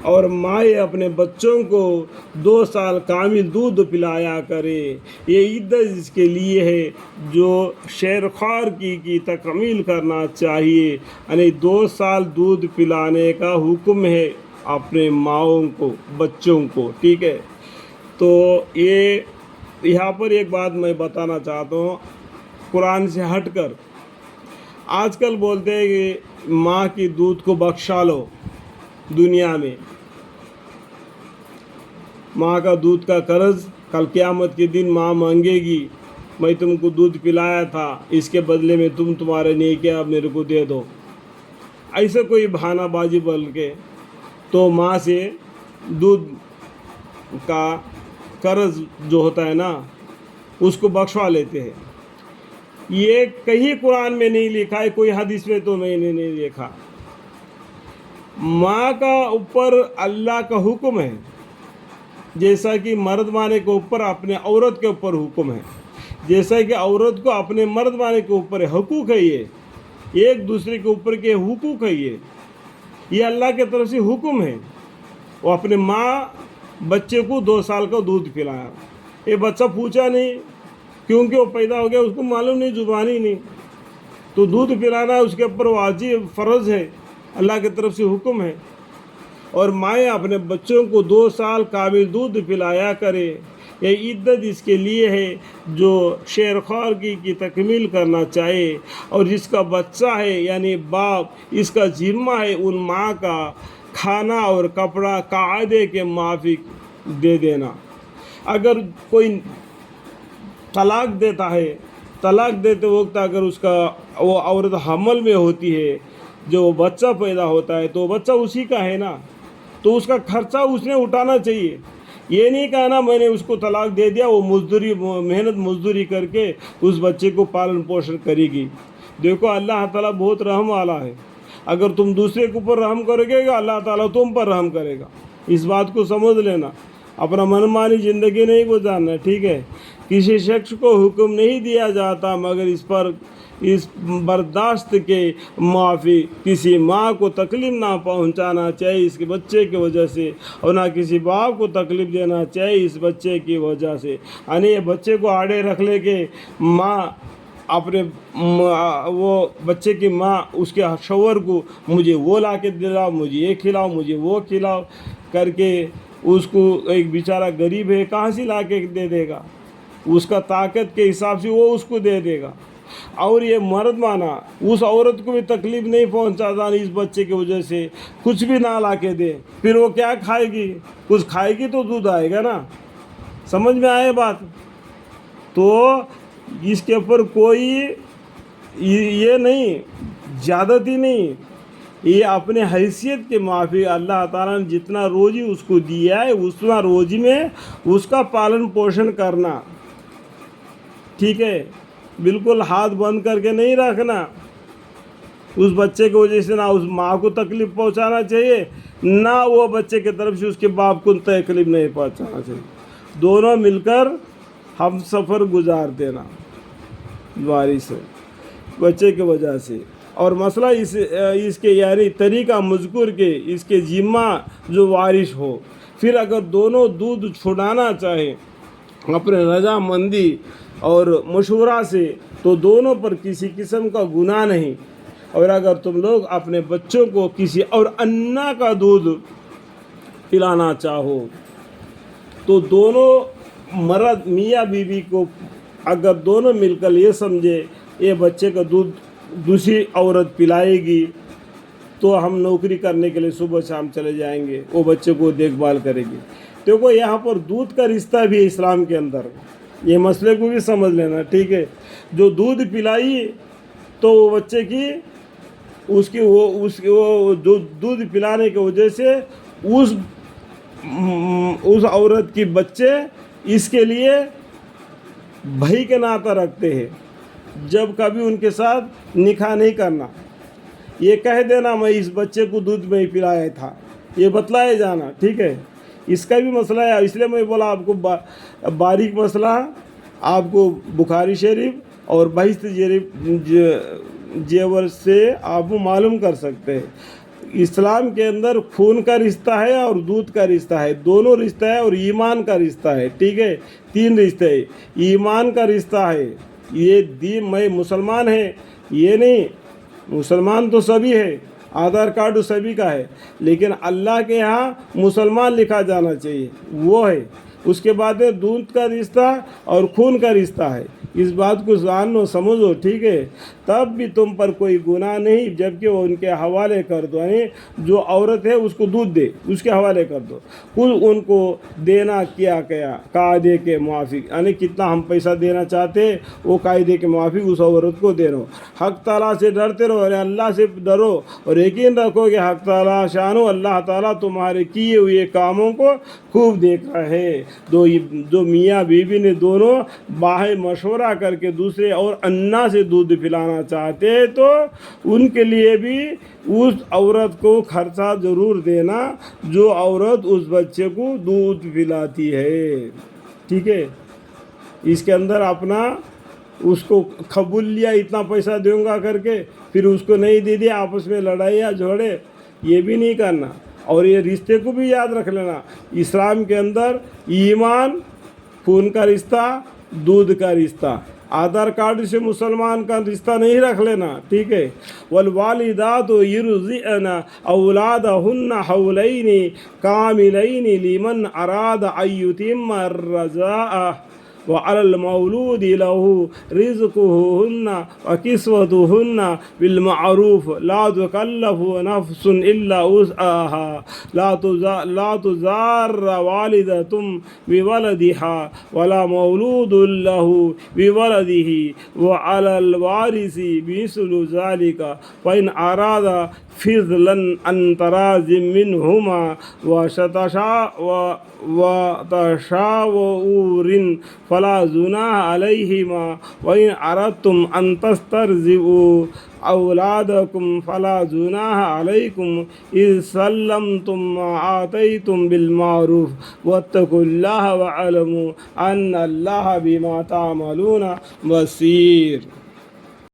اور مائیں اپنے بچوں کو 2 سال کامل دودھ پلایا کرے، یہ عدت اس کے لیے ہے جو شیرخوار کی تکمیل کرنا چاہیے، یعنی 2 سال دودھ پلانے کا حکم ہے اپنے ماؤں کو، بچوں کو، ٹھیک ہے۔ تو یہاں پر ایک بات میں بتانا چاہتا ہوں قرآن سے ہٹ کر، آج کل بولتے ہیں کہ ماں کی دودھ کو بخشا لو، دنیا میں ماں کا دودھ کا قرض کل قیامت کے دن ماں مانگے گی، میں تم کو دودھ پلایا تھا، اس کے بدلے میں تمہارے نیکیاں میرے کو دے دو، ایسا کوئی بہانہ بازی بول کے تو ماں سے دودھ کا قرض جو ہوتا ہے نا اس کو بخشوا لیتے ہیں۔ یہ کہیں قرآن میں نہیں لکھا ہے، کوئی حدیث میں تو میں نے نہیں دیکھا۔ ماں کا اوپر اللہ کا حکم ہے، جیسا کہ مرد مانے کے اوپر اپنے عورت کے اوپر حکم ہے، جیسا کہ عورت کو اپنے مرد مانے کے اوپر حقوق ہے، یہ ایک دوسرے کے اوپر کے حقوق ہے، یہ اللہ کی طرف سے حکم ہے۔ وہ اپنے ماں بچے کو 2 سال کا دودھ پلایا، یہ بچہ پوچھا نہیں کیونکہ وہ پیدا ہو گیا، اس کو معلوم نہیں، زبانی نہیں، تو دودھ پلانا اس کے اوپر واجب فرض ہے، اللہ کی طرف سے حکم ہے۔ اور مائیں اپنے بچوں کو 2 سال کامل دودھ پلایا کرے، یہ عدت اس کے لیے ہے جو شیرخوار کی تکمیل کرنا چاہے، اور جس کا بچہ ہے یعنی باپ، اس کا ذمہ ہے ان ماں کا کھانا اور کپڑا قاعدے کے موافق دے دینا۔ اگر کوئی طلاق دیتا ہے، طلاق دیتے وقت اگر اس کا وہ عورت حمل میں ہوتی ہے، جو بچہ پیدا ہوتا ہے تو بچہ اسی کا ہے نا، تو اس کا خرچہ اس نے اٹھانا چاہیے۔ یہ نہیں کہنا میں نے اس کو طلاق دے دیا، وہ محنت مزدوری کر کے اس بچے کو پالن پوشن کرے گی۔ دیکھو اللہ تعالیٰ بہت رحم والا ہے، اگر تم دوسرے کے اوپر رحم کرو گے گا اللہ تعالیٰ تم پر رحم کرے گا، اس بات کو سمجھ لینا۔ اپنا منمانی زندگی نہیں گزارنا، ٹھیک ہے۔ کسی شخص کو حکم نہیں دیا جاتا مگر اس برداشت کے موافق کسی ماں کو تکلیف نہ پہنچانا چاہیے اس کے بچے کی وجہ سے، اور نہ کسی باپ کو تکلیف دینا چاہیے اس بچے کی وجہ سے۔ یعنی بچے کو آڑے رکھ لے کے ماں اپنے وہ بچے کی ماں اس کے شوہر کو مجھے وہ لا کے دلاؤ، مجھے یہ کھلاؤ، مجھے وہ کھلاؤ کر کے، اس کو ایک بیچارہ غریب ہے کہاں سے لا کے دے دے گا، اس کا طاقت کے حساب سے وہ اس کو دے دے گا۔ اور یہ مرد مانا اس عورت کو بھی تکلیف نہیں پہنچاتا اس بچے کی وجہ سے، کچھ بھی نہ لا کے دے، پھر وہ کیا کھائے گی؟ کچھ کھائے گی تو دودھ آئے گا نا، سمجھ میں آئے بات؟ تو اس کے اوپر کوئی یہ نہیں، زیادتی نہیں، یہ اپنے حیثیت کے موافق اللہ تعالیٰ نے جتنا روزی اس کو دیا ہے اتنا روزی میں اس کا پالن پوشن کرنا، ٹھیک ہے۔ بالکل ہاتھ بند کر کے نہیں رکھنا، اس بچے کی وجہ سے نہ اس ماں کو تکلیف پہنچانا چاہیے، نہ وہ بچے کی طرف سے اس کے باپ کو تکلیف نہیں پہنچانا چاہیے، دونوں مل کر ہم سفر گزار دینا وارث ہے بچے کی وجہ سے۔ اور مسئلہ اس کے یعنی طریقہ مذکور کے اس کے ذمہ جو وارث ہو، پھر اگر دونوں دودھ چھڑانا چاہیں اپنے رضامندی اور مشورہ سے تو دونوں پر کسی قسم کا گناہ نہیں۔ اور اگر تم لوگ اپنے بچوں کو کسی اور انا کا دودھ پلانا چاہو تو دونوں مرد میاں بیوی کو اگر دونوں مل کر یہ سمجھے یہ بچے کا دودھ دوسری عورت پلائے گی تو ہم نوکری کرنے کے لیے صبح شام چلے جائیں گے، وہ بچے کو دیکھ بھال کرے گی۔ دیکھو یہاں پر دودھ کا رشتہ بھی ہے اسلام کے اندر، یہ مسئلے کو بھی سمجھ لینا، ٹھیک ہے۔ جو دودھ پلائی تو وہ بچے کی وہ جو دودھ پلانے کی وجہ سے اس عورت کی بچے اس کے لیے بھائی کے ناطہ رکھتے ہیں، جب کبھی ان کے ساتھ نکاح نہیں کرنا، یہ کہہ دینا میں اس بچے کو دودھ میں ہی پلایا تھا، یہ بتلائے جانا، ٹھیک ہے۔ اس کا بھی مسئلہ ہے، اس لیے میں بولا آپ کو باریک مسئلہ آپ کو بخاری شریف اور بہشت شریف جیور سے آپ معلوم کر سکتے ہیں۔ اسلام کے اندر خون کا رشتہ ہے اور دودھ کا رشتہ ہے، دونوں رشتہ ہے، اور ایمان کا رشتہ ہے، ٹھیک ہے، 3 رشتے ہے۔ ایمان کا رشتہ ہے، یہ دین میں مسلمان ہے یہ نہیں، مسلمان تو سبھی ہے، آدھار کارڈ سبھی کا ہے، لیکن اللہ کے ہاں مسلمان لکھا جانا چاہیے، وہ ہے۔ اس کے بعد ہے دودھ کا رشتہ اور خون کا رشتہ ہے، اس بات کو جانو سمجھو، ٹھیک ہے۔ تب بھی تم پر کوئی گناہ نہیں جبکہ وہ ان کے حوالے کر دو، یعنی جو عورت ہے اس کو دودھ دے، اس کے حوالے کر دو، کل ان کو دینا کیا قاعدے کے موافق، یعنی کتنا ہم پیسہ دینا چاہتے ہیں وہ قاعدے کے موافق اس عورت کو دے رہو۔ حق تعالیٰ سے ڈرتے رہو، یعنی اللہ سے ڈرو، اور یقین رکھو کہ حق تعالیٰ شانو اللہ تعالیٰ تمہارے کیے ہوئے کاموں کو خوب دیکھ رہا ہے۔ جو میاں بیوی نے دونوں باہر مشورہ کر کے دوسرے اور انا سے دودھ پلانا چاہتے ہیں تو ان کے لیے بھی اس عورت کو خرچہ ضرور دینا جو عورت اس بچے کو دودھ پلاتی ہے، ٹھیک ہے۔ اس کے اندر اپنا اس کو قبول لیا اتنا پیسہ دوں گا کر کے، پھر اس کو نہیں دے دیا، آپس میں لڑائی یا جھگڑے، یہ بھی نہیں کرنا۔ اور یہ رشتے کو بھی یاد رکھ لینا، اسلام کے اندر ایمان، خون کا رشتہ، دودھ کا رشتہ، آدھار کارڈ سے مسلمان کا رشتہ نہیں رکھ لینا، ٹھیک ہے۔ والوالدات یرضعن اولادہن حولین کاملین لمن اراد ان یتم الرضاعہ وعلى المولود له رزقهن وكسوتهن بالمعروف لا تكلف نفس إلا وسعها لا تضار والدة بولدها ولا مولود له بولده وعلى الوارث مثل ذلك فإن أراد فضلا عن تراض منهما وتشاور فلا جناح عليهما وإن أردتم أن تسترضعوا أولادكم فلا جناح عليكم إذ سلمتم ما آتيتم بالمعروف واتقوا الله واعلموا أن الله بما تعملون بصير۔